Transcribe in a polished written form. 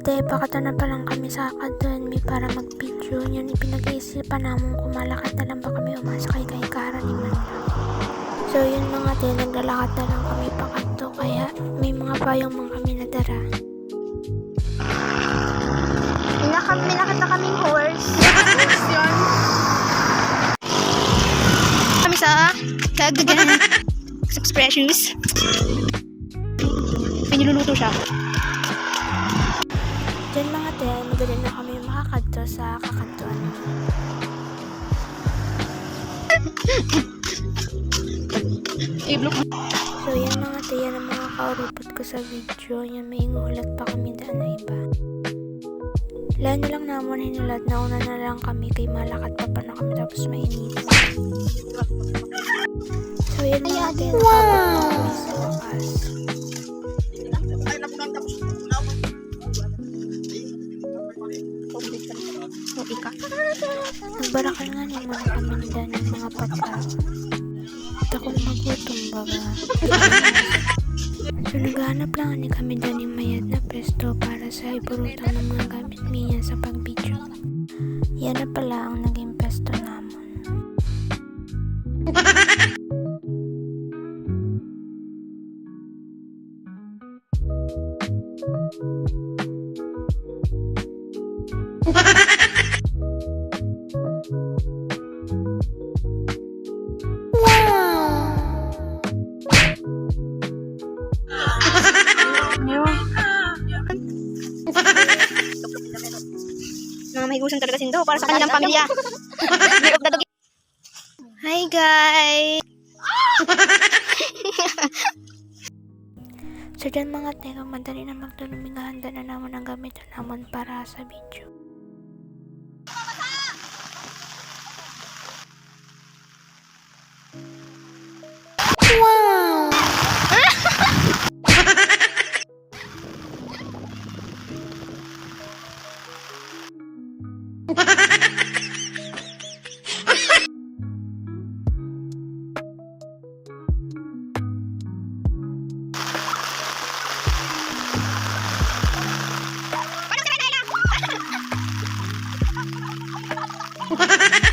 Te, pakata na pa lang kami sa Academy para mag-video. Yun, ipinag-iisipan namin kung malakad na lang ba kami umasakay kay Kara ni Manila. So yun mga te, naglalakad na lang kami pakanto, kaya may mga payong mga kami nadara. May nakita kaming horse. Yun. Kami sa Cagayan Expressions. May niluluto siya. Diyan mga te, madali na kami makakanto sa kakantuan. So yan mga te, yan ang mga kaurupot ko sa video. Yan, may ingulat pa kami daan na iba. Lalo lang naman hinulat na una na lang kami kay malakad pa na kami tapos mainit. So yan mga te, nakabot na kami sa wakas. Nagbarakal nga naman kami nila ng mga pagkain. At akong magutom baga. So naghahanap lang kami dyan ng mayad na pesto para sa iburutan ng mga gamit niya sa pag-video. Yan na pala ang naging pesto namin. Mga mahigusan talaga sindo para sa kanilang pamilya. Hi guys! So dyan mga teka, madali na magtulong, handa na naman ang gamit na naman para sa video. Wow! Ha ha ha!